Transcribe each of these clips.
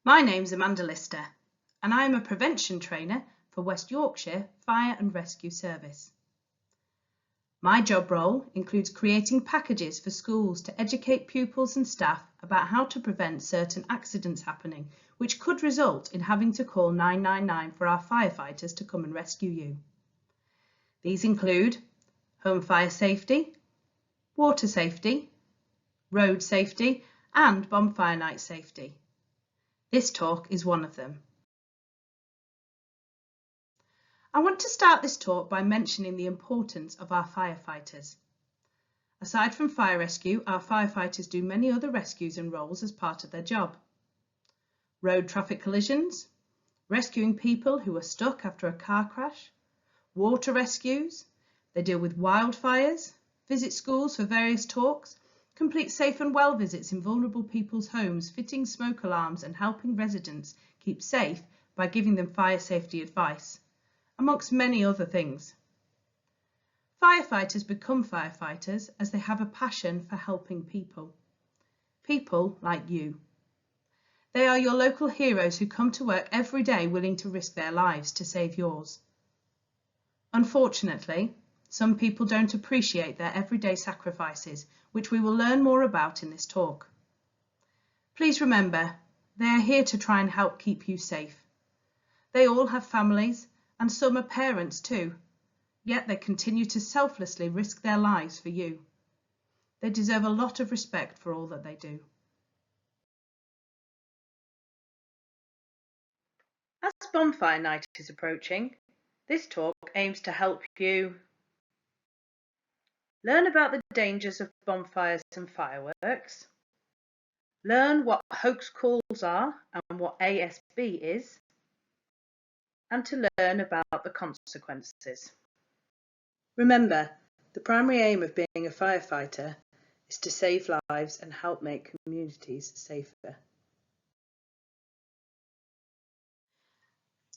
My name's Amanda Lister, and I am a prevention trainer for West Yorkshire Fire and Rescue Service. My job role includes creating packages for schools to educate pupils and staff about how to prevent certain accidents happening, which could result in having to call 999 for our firefighters to come and rescue you. These include home fire safety, water safety, road safety, and bonfire night safety. This talk is one of them. I want to start this talk by mentioning the importance of our firefighters. Aside from fire rescue, our firefighters do many other rescues and roles as part of their job. Road traffic collisions, rescuing people who are stuck after a car crash, water rescues, they deal with wildfires, visit schools for various talks, complete safe and well visits in vulnerable people's homes, fitting smoke alarms and helping residents keep safe by giving them fire safety advice, amongst many other things. Firefighters become firefighters as they have a passion for helping people. People like you. They are your local heroes who come to work every day willing to risk their lives to save yours. Unfortunately, some people don't appreciate their everyday sacrifices, which we will learn more about in this talk. Please remember, they are here to try and help keep you safe. They all have families, and some are parents too, yet they continue to selflessly risk their lives for you. They deserve a lot of respect for all that they do. As Bonfire Night is approaching, this talk aims to help you learn about the dangers of bonfires and fireworks, learn what hoax calls are and what ASB is, and to learn about the consequences. Remember, the primary aim of being a firefighter is to save lives and help make communities safer.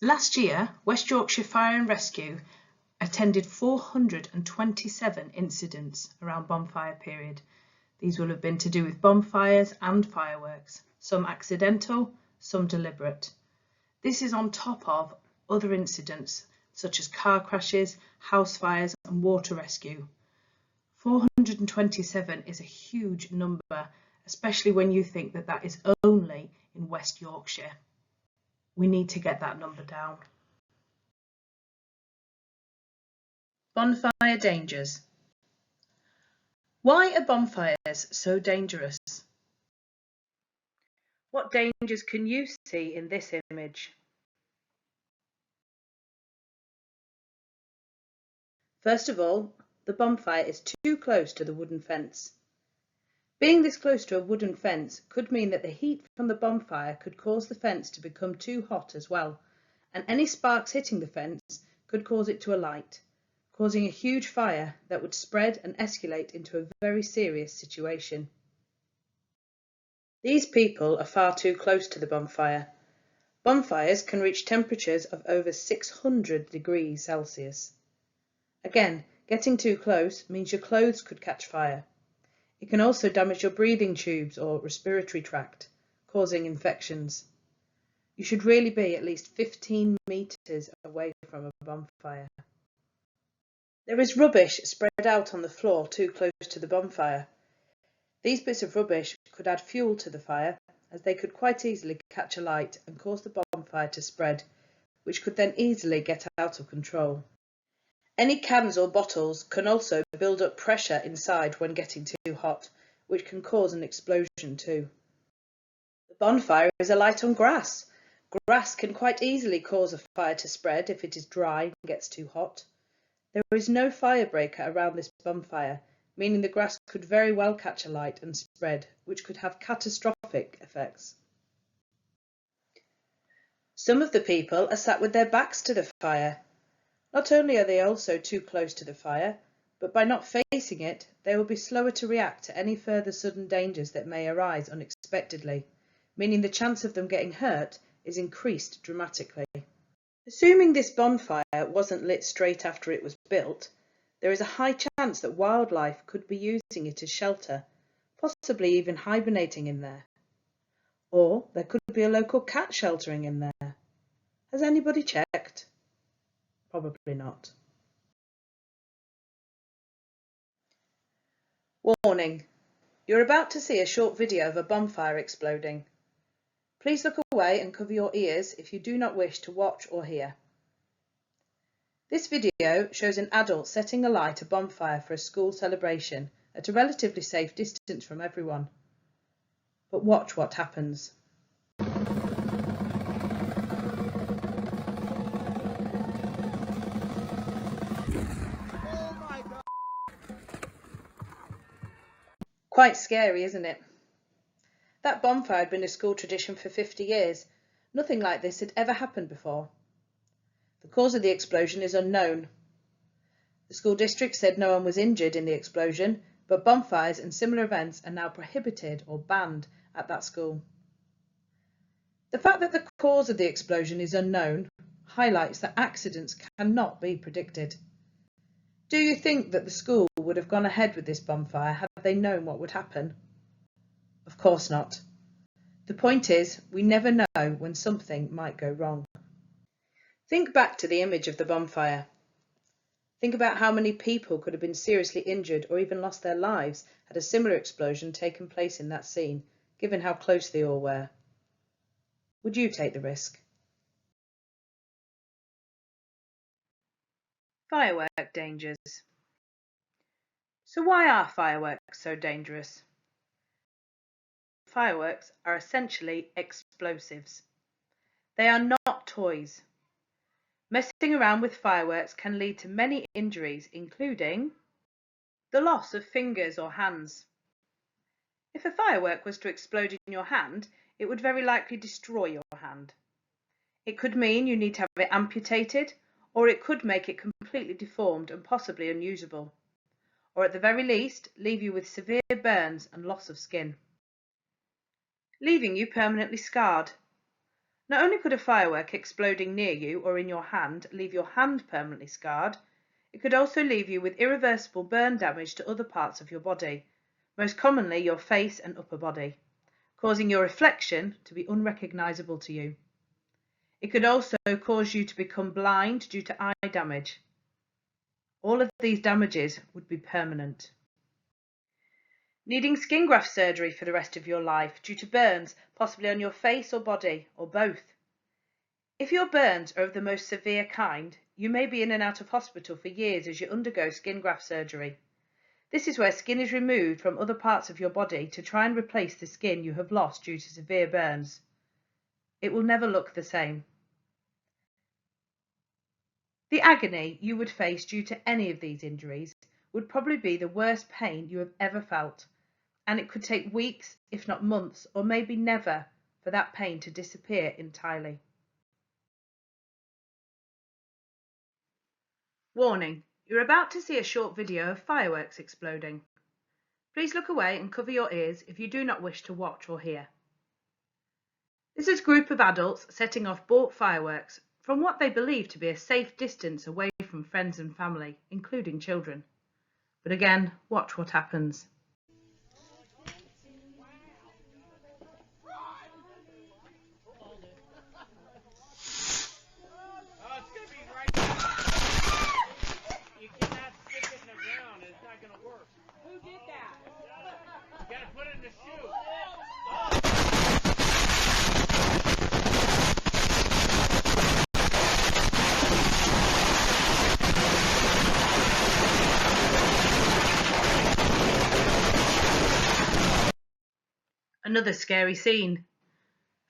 Last year, West Yorkshire Fire and Rescue attended 427 incidents around bonfire period. These will have been to do with bonfires and fireworks, some accidental, some deliberate. This is on top of other incidents such as car crashes, house fires and water rescue. 427 is a huge number, especially when you think that that is only in West Yorkshire. We need to get that number down. Bonfire dangers. Why are bonfires so dangerous? What dangers can you see in this image? First of all, the bonfire is too close to the wooden fence. Being this close to a wooden fence could mean that the heat from the bonfire could cause the fence to become too hot as well, and any sparks hitting the fence could cause it to alight, causing a huge fire that would spread and escalate into a very serious situation. These people are far too close to the bonfire. Bonfires can reach temperatures of over 600 degrees Celsius. Again, getting too close means your clothes could catch fire. It can also damage your breathing tubes or respiratory tract, causing infections. You should really be at least 15 meters away from a bonfire. There is rubbish spread out on the floor too close to the bonfire. These bits of rubbish could add fuel to the fire, as they could quite easily catch alight and cause the bonfire to spread, which could then easily get out of control. Any cans or bottles can also build up pressure inside when getting too hot, which can cause an explosion too. The bonfire is alight on grass. Grass can quite easily cause a fire to spread if it is dry and gets too hot. There is no fire breaker around this bonfire, meaning the grass could very well catch alight and spread, which could have catastrophic effects. Some of the people are sat with their backs to the fire. Not only are they also too close to the fire, but by not facing it, they will be slower to react to any further sudden dangers that may arise unexpectedly, meaning the chance of them getting hurt is increased dramatically. Assuming this bonfire wasn't lit straight after it was built, there is a high chance that wildlife could be using it as shelter, possibly even hibernating in there. Or there could be a local cat sheltering in there. Has anybody checked? Probably not. Warning. You're about to see a short video of a bonfire exploding. Please look away and cover your ears if you do not wish to watch or hear. This video shows an adult setting alight a bonfire for a school celebration at a relatively safe distance from everyone. But watch what happens. Quite scary, isn't it? That bonfire had been a school tradition for 50 years. Nothing like this had ever happened before. The cause of the explosion is unknown. The school district said no one was injured in the explosion, but bonfires and similar events are now prohibited or banned at that school. The fact that the cause of the explosion is unknown highlights that accidents cannot be predicted. Do you think that the school would have gone ahead with this bonfire had they known what would happen? Of course not. The point is, we never know when something might go wrong. Think back to the image of the bonfire. Think about how many people could have been seriously injured or even lost their lives had a similar explosion taken place in that scene, given how close they all were. Would you take the risk? Firework dangers. So why are fireworks so dangerous? Fireworks are essentially explosives. They are not toys. Messing around with fireworks can lead to many injuries, including the loss of fingers or hands. If a firework was to explode in your hand, it would very likely destroy your hand. It could mean you need to have it amputated, or it could make it completely deformed and possibly unusable, or at the very least, leave you with severe burns and loss of skin, leaving you permanently scarred. Not only could a firework exploding near you or in your hand leave your hand permanently scarred, it could also leave you with irreversible burn damage to other parts of your body, most commonly your face and upper body, causing your reflection to be unrecognisable to you. It could also cause you to become blind due to eye damage. All of these damages would be permanent. Needing skin graft surgery for the rest of your life due to burns, possibly on your face or body, or both. If your burns are of the most severe kind, you may be in and out of hospital for years as you undergo skin graft surgery. This is where skin is removed from other parts of your body to try and replace the skin you have lost due to severe burns. It will never look the same. The agony you would face due to any of these injuries would probably be the worst pain you have ever felt, and it could take weeks, if not months, or maybe never, for that pain to disappear entirely. Warning, you're about to see a short video of fireworks exploding. Please look away and cover your ears if you do not wish to watch or hear. This is a group of adults setting off bought fireworks from what they believe to be a safe distance away from friends and family, including children. But again, watch what happens. Another scary scene.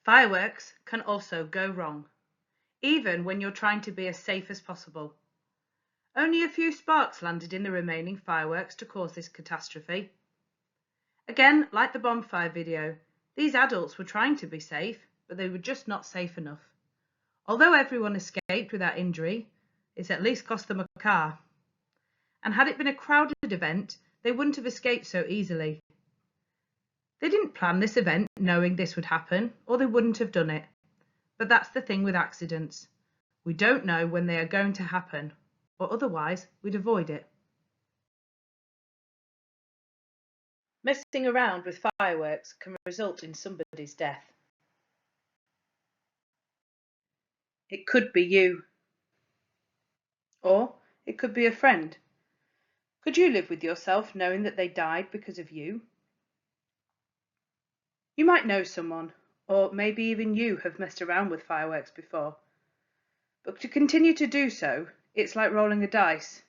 Fireworks can also go wrong, even when you're trying to be as safe as possible. Only a few sparks landed in the remaining fireworks to cause this catastrophe. Again, like the bonfire video, these adults were trying to be safe, but they were just not safe enough. Although everyone escaped without injury, it's at least cost them a car. And had it been a crowded event, they wouldn't have escaped so easily. They didn't plan this event knowing this would happen, or they wouldn't have done it. But that's the thing with accidents. We don't know when they are going to happen, or otherwise we'd avoid it. Messing around with fireworks can result in somebody's death. It could be you. Or it could be a friend. Could you live with yourself knowing that they died because of you? You might know someone, or maybe even you have messed around with fireworks before. But to continue to do so, it's like rolling a dice.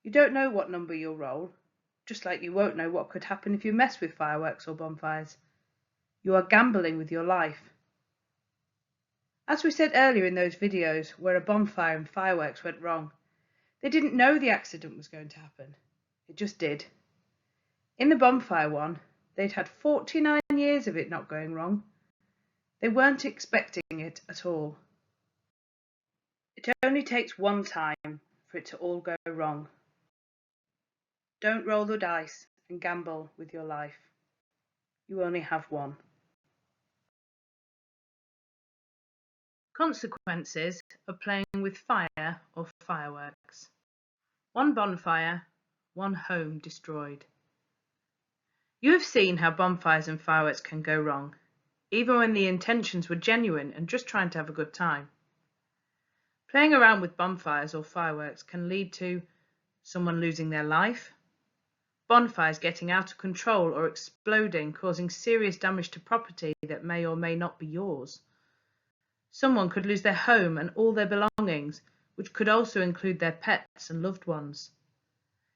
You don't know what number you'll roll, just like you won't know what could happen if you mess with fireworks or bonfires. You are gambling with your life. As we said earlier in those videos where a bonfire and fireworks went wrong, they didn't know the accident was going to happen. It just did. In the bonfire one, they'd had 49 years of it not going wrong. They weren't expecting it at all. It only takes one time for it to all go wrong. Don't roll the dice and gamble with your life. You only have one. Consequences of playing with fire or fireworks. One bonfire, one home destroyed. You have seen how bonfires and fireworks can go wrong, even when the intentions were genuine and just trying to have a good time. Playing around with bonfires or fireworks can lead to someone losing their life, bonfires getting out of control or exploding, causing serious damage to property that may or may not be yours. Someone could lose their home and all their belongings, which could also include their pets and loved ones.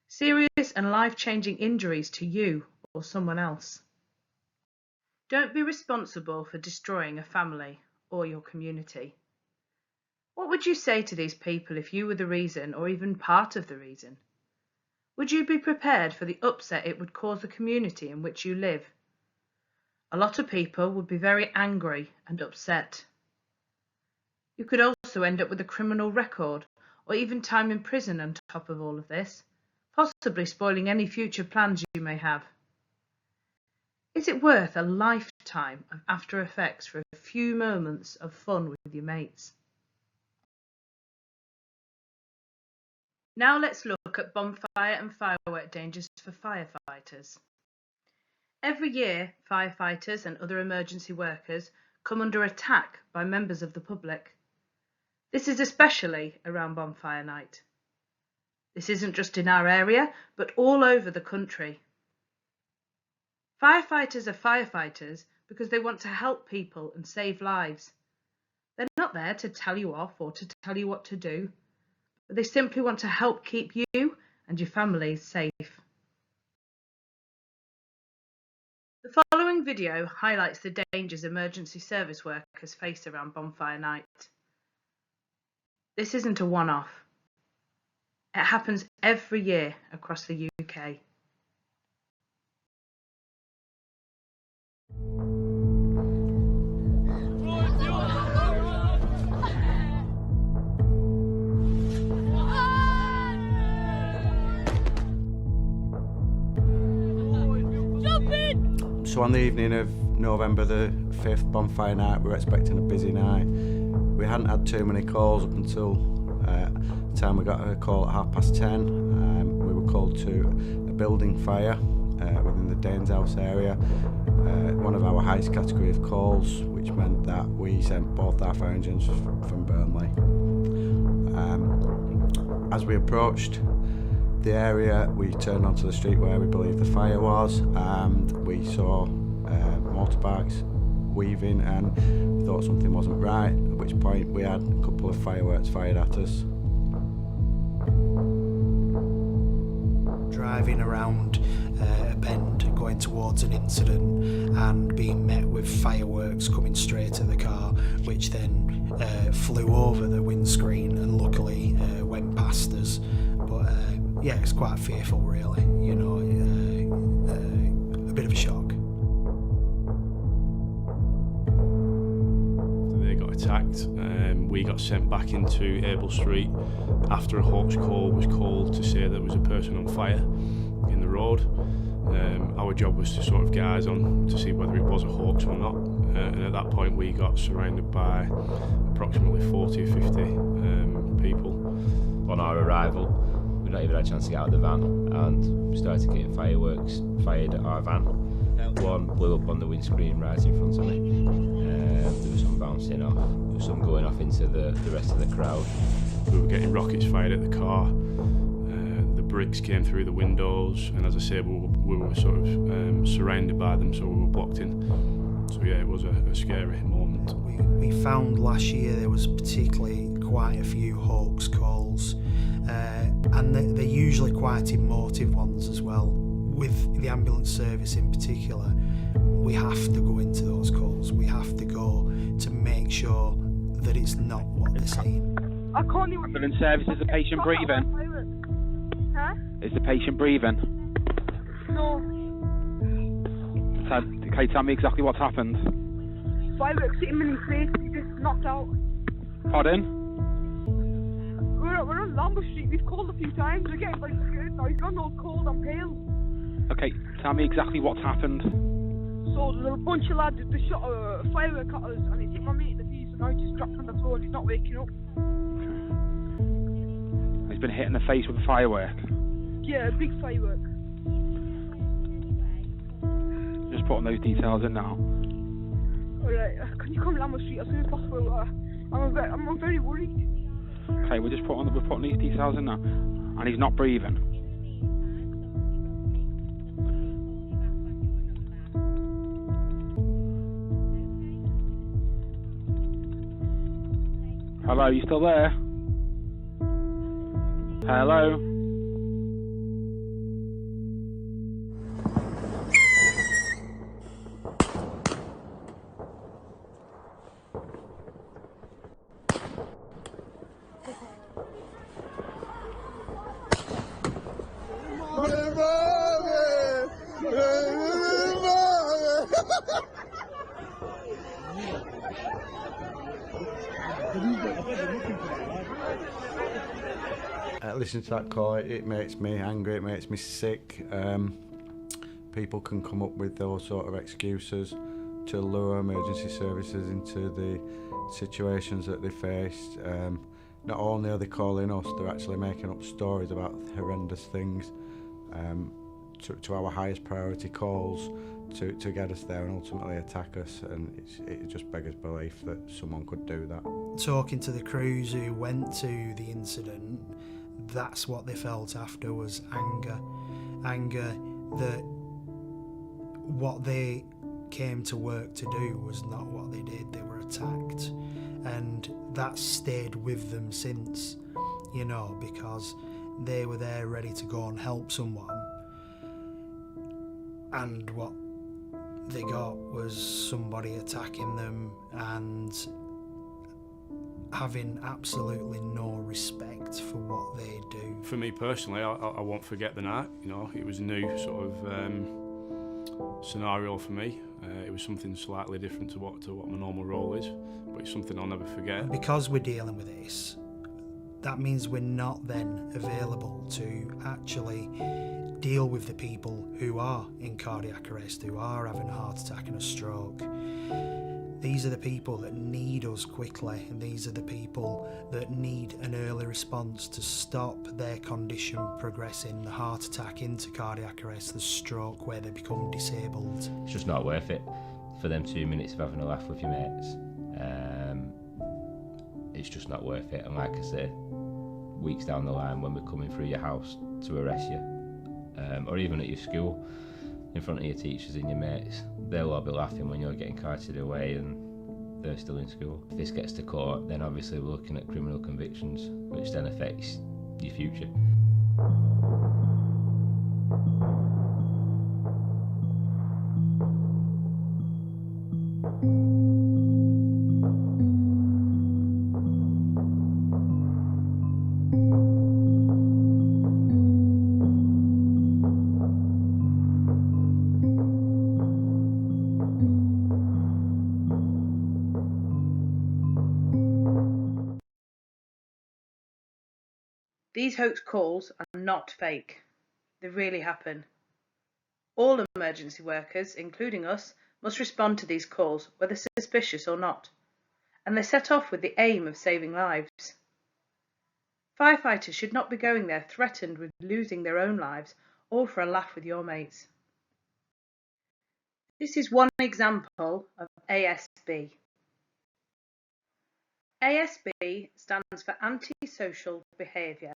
Serious and life-changing injuries to you or someone else. Don't be responsible for destroying a family or your community. What would you say to these people if you were the reason or even part of the reason? Would you be prepared for the upset it would cause the community in which you live? A lot of people would be very angry and upset. You could also end up with a criminal record or even time in prison on top of all of this, possibly spoiling any future plans you may have. Is it worth a lifetime of after effects for a few moments of fun with your mates? Now let's look at bonfire and firework dangers for firefighters. Every year, firefighters and other emergency workers come under attack by members of the public. This is especially around bonfire night. This isn't just in our area, but all over the country. Firefighters are firefighters because they want to help people and save lives. They're not there to tell you off or to tell you what to do, but they simply want to help keep you and your families safe. The following video highlights the dangers emergency service workers face around bonfire night. This isn't a one-off. It happens every year across the UK. So on the evening of November the 5th, bonfire night, we were expecting a busy night. We hadn't had too many calls up until the time we got a call at 10:30. We were called to a building fire within the Danes House area, one of our highest category of calls, which meant that we sent both our fire engines from Burnley. As we approached the area, we turned onto the street where we believed the fire was, and we saw motorbikes weaving, and we thought something wasn't right, at which point we had a couple of fireworks fired at us. Driving around a bend going towards an incident and being met with fireworks coming straight at the car, which then flew over the windscreen and luckily went past us. But yeah, it's quite fearful, really, you know, a bit of a shock. They got attacked. We got sent back into Abel Street after a Hawks call was called to say there was a person on fire in the road. Our job was to sort of get eyes on to see whether it was a Hawks or not. And at that point we got surrounded by approximately 40 or 50 people. On our arrival, we not even had a chance to get out of the van, and we started getting fireworks fired at our van. One blew up on the windscreen right in front of me. There was some bouncing off. There was some going off into the rest of the crowd. We were getting rockets fired at the car. The bricks came through the windows, and as I say, we were sort of surrounded by them, so we were blocked in. So yeah, it was a scary moment. We found last year there was particularly quite a few hoax calls, and they're usually quite emotive ones as well. With the ambulance service in particular, we have to go into those calls. We have to go to make sure that it's not what they're saying. I can't even... Ambulance service, is the patient breathing? Huh? Is the patient breathing? No. Can you tell me exactly what's happened? Fireworks hit him in his face, he just knocked out. Pardon? We're on Lambert Street, we've called a few times, we're getting very scared now, he's gone all cold and pale. Okay, tell me exactly what's happened. So there's a bunch of lads that shot a firework at us and it hit my mate in the face and now he's just dropped on the floor and he's not waking up. He's been hit in the face with a firework. Yeah, a big firework. Just putting those details in now. Alright, can you come to Lambert Street as soon as possible? I'm very worried. Okay, we're putting these details in now. And he's not breathing. Hello, you still there? Hello? Listening to that call, it makes me angry, it makes me sick. People can come up with those sort of excuses to lure emergency services into the situations that they faced. Not only are they calling us, they're actually making up stories about horrendous things to our highest priority calls to get us there and ultimately attack us, and it just beggars belief that someone could do that. Talking to the crews who went to the incident, that's what they felt after, was anger that what they came to work to do was not what they did. They were attacked, and that stayed with them since, you know, because they were there ready to go and help someone, and what they got was somebody attacking them and having absolutely no respect for what they do. For me personally, I won't forget the night. You know, it was a new sort of scenario for me. It was something slightly different to what my normal role is, but it's something I'll never forget. And because we're dealing with this, that means we're not then available to actually deal with the people who are in cardiac arrest, who are having a heart attack and a stroke. These are the people that need us quickly, and these are the people that need an early response to stop their condition progressing, the heart attack into cardiac arrest, the stroke where they become disabled. It's just not worth it for them 2 minutes of having a laugh with your mates. It's just not worth it, and like I say, weeks down the line when we're coming through your house to arrest you, or even at your school in front of your teachers and your mates, they'll all be laughing when you're getting carted away and they're still in school. If this gets to court, then obviously we're looking at criminal convictions, which then affects your future. These hoax calls are not fake. They really happen. All emergency workers, including us, must respond to these calls, whether suspicious or not, and they set off with the aim of saving lives. Firefighters should not be going there threatened with losing their own lives, all for a laugh with your mates. This is one example of ASB. ASB stands for antisocial behaviour.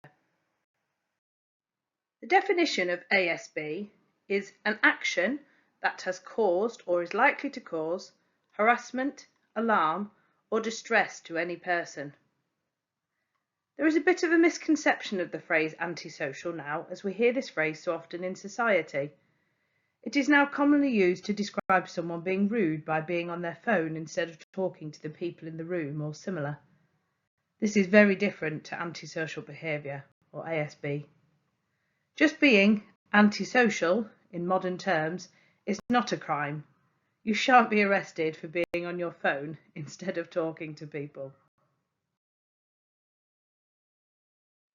The definition of ASB is an action that has caused or is likely to cause harassment, alarm, or distress to any person. There is a bit of a misconception of the phrase antisocial now, as we hear this phrase so often in society. It is now commonly used to describe someone being rude by being on their phone instead of talking to the people in the room or similar. This is very different to antisocial behaviour, or ASB. Just being antisocial, in modern terms, is not a crime. You shan't be arrested for being on your phone instead of talking to people.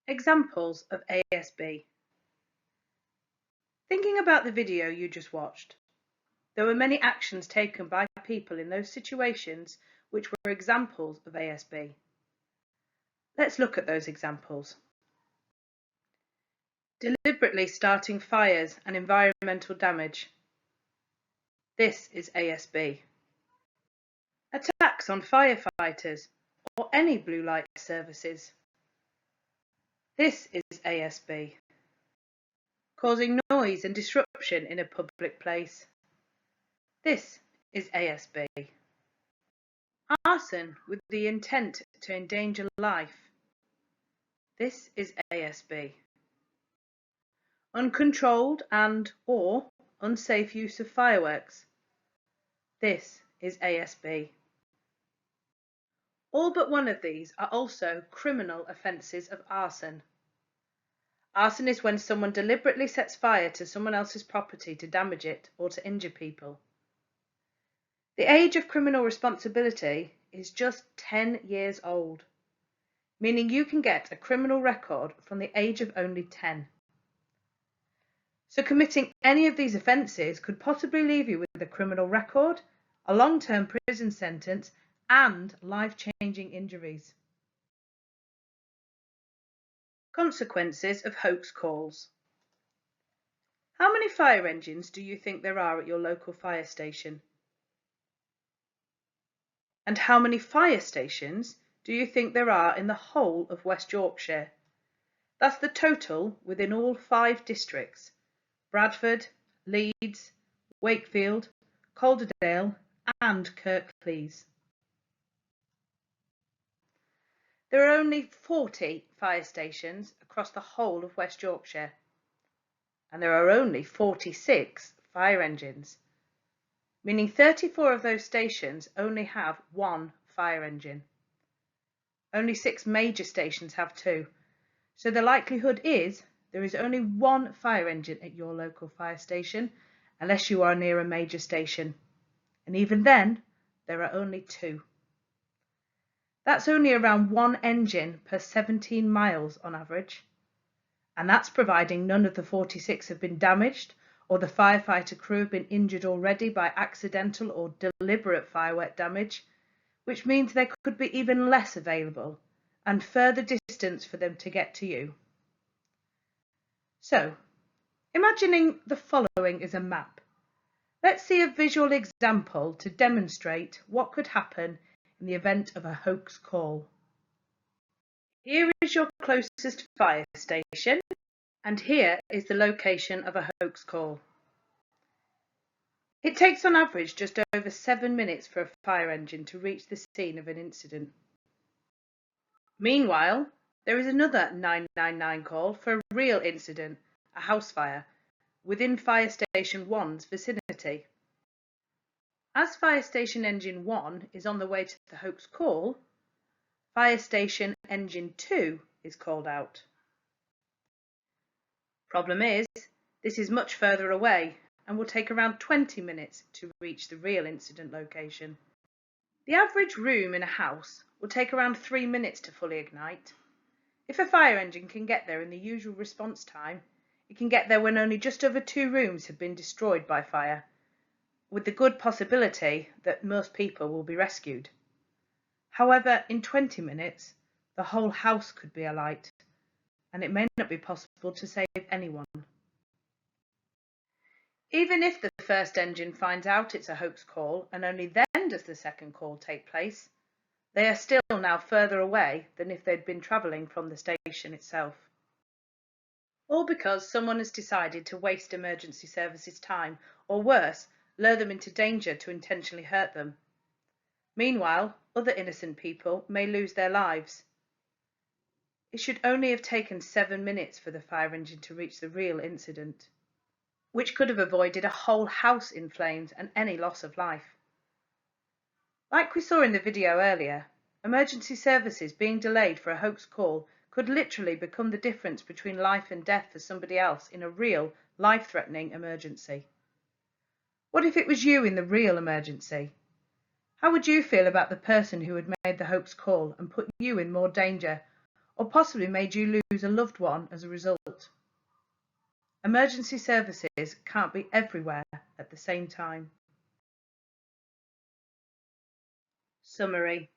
Examples of ASB. Thinking about the video you just watched, there were many actions taken by people in those situations which were examples of ASB. Let's look at those examples. Deliberately starting fires and environmental damage. This is ASB. Attacks on firefighters or any blue light services. This is ASB. Causing noise and disruption in a public place. This is ASB. Arson with the intent to endanger life. This is ASB. Uncontrolled and/or unsafe use of fireworks. This is ASB. All but one of these are also criminal offences of arson. Arson is when someone deliberately sets fire to someone else's property to damage it or to injure people. The age of criminal responsibility is just 10 years old, meaning you can get a criminal record from the age of only 10. So committing any of these offences could possibly leave you with a criminal record, a long-term prison sentence, and life-changing injuries. Consequences of hoax calls. How many fire engines do you think there are at your local fire station? And how many fire stations do you think there are in the whole of West Yorkshire? That's the total within all 5 districts: Bradford, Leeds, Wakefield, Calderdale and Kirklees. There are only 40 fire stations across the whole of West Yorkshire, and there are only 46 fire engines, meaning 34 of those stations only have 1 fire engine. Only 6 major stations have 2, so the likelihood is there is only 1 fire engine at your local fire station, unless you are near a major station, and even then there are only 2. That's only around 1 engine per 17 miles on average, and that's providing none of the 46 have been damaged or the firefighter crew have been injured already by accidental or deliberate firework damage, which means there could be even less available and further distance for them to get to you. So, imagining the following is a map. Let's see a visual example to demonstrate what could happen in the event of a hoax call. Here is your closest fire station, and here is the location of a hoax call. It takes on average just over 7 minutes for a fire engine to reach the scene of an incident. Meanwhile, there is another 999 call for a real incident, a house fire, within Fire Station 1's vicinity. As Fire Station Engine 1 is on the way to the hoax call, Fire Station Engine 2 is called out. Problem is, this is much further away and will take around 20 minutes to reach the real incident location. The average room in a house will take around 3 minutes to fully ignite. If a fire engine can get there in the usual response time, it can get there when only just over 2 rooms have been destroyed by fire, with the good possibility that most people will be rescued. However, in 20 minutes, the whole house could be alight, and it may not be possible to save anyone. Even if the first engine finds out it's a hoax call and only then does the second call take place, They are still now further away than if they'd been travelling from the station itself. All because someone has decided to waste emergency services time, or worse, lure them into danger to intentionally hurt them. Meanwhile, other innocent people may lose their lives. It should only have taken 7 minutes for the fire engine to reach the real incident, which could have avoided a whole house in flames and any loss of life. Like we saw in the video earlier, emergency services being delayed for a hoax call could literally become the difference between life and death for somebody else in a real, life-threatening emergency. What if it was you in the real emergency? How would you feel about the person who had made the hoax call and put you in more danger, or possibly made you lose a loved one as a result? Emergency services can't be everywhere at the same time. Summary.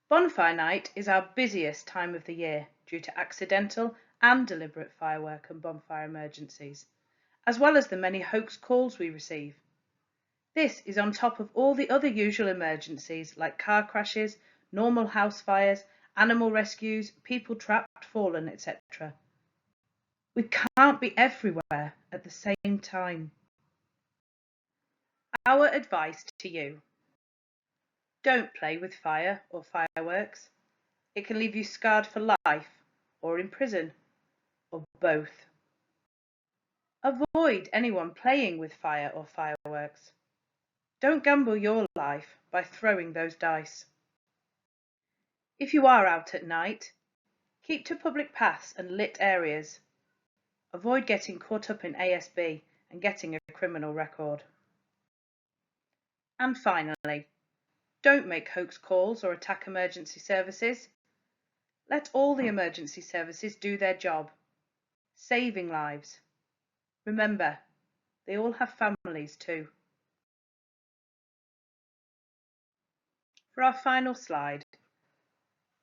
Bonfire night is our busiest time of the year due to accidental and deliberate firework and bonfire emergencies, as well as the many hoax calls we receive. This is on top of all the other usual emergencies like car crashes, normal house fires, animal rescues, people trapped, fallen, etc. We can't be everywhere at the same time. Our advice to you: don't play with fire or fireworks. It can leave you scarred for life, or in prison, or both. Avoid anyone playing with fire or fireworks. Don't gamble your life by throwing those dice. If you are out at night, keep to public paths and lit areas. Avoid getting caught up in ASB and getting a criminal record. And finally, don't make hoax calls or attack emergency services. Let all the emergency services do their job, saving lives. Remember, they all have families too. For our final slide,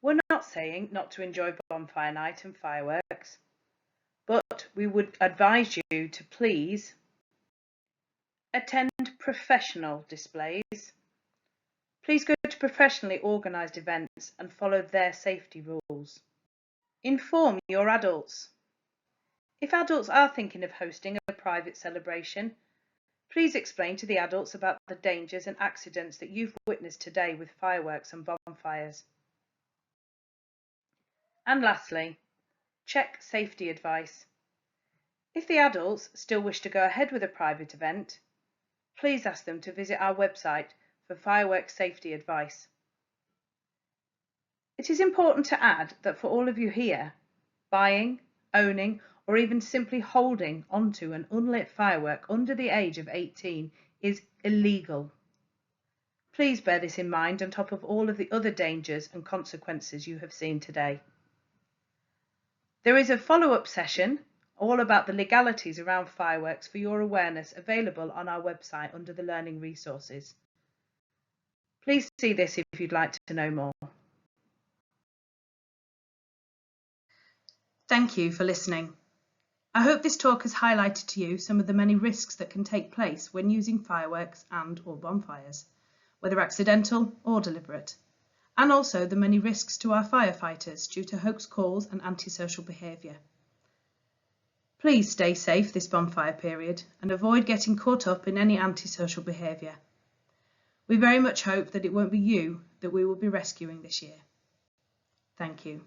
we're not saying not to enjoy bonfire night and fireworks, but we would advise you to please attend professional displays. Please go to professionally organised events and follow their safety rules. Inform your adults. If adults are thinking of hosting a private celebration, please explain to the adults about the dangers and accidents that you've witnessed today with fireworks and bonfires. And lastly, check safety advice. If the adults still wish to go ahead with a private event, please ask them to visit our website for fireworks safety advice. It is important to add that for all of you here, buying, owning, or even simply holding onto an unlit firework under the age of 18 is illegal. Please bear this in mind on top of all of the other dangers and consequences you have seen today. There is a follow-up session all about the legalities around fireworks for your awareness available on our website under the Learning Resources. Please see this if you'd like to know more. Thank you for listening. I hope this talk has highlighted to you some of the many risks that can take place when using fireworks and/or bonfires, whether accidental or deliberate, and also the many risks to our firefighters due to hoax calls and antisocial behaviour. Please stay safe this bonfire period and avoid getting caught up in any antisocial behaviour. We very much hope that it won't be you that we will be rescuing this year. Thank you.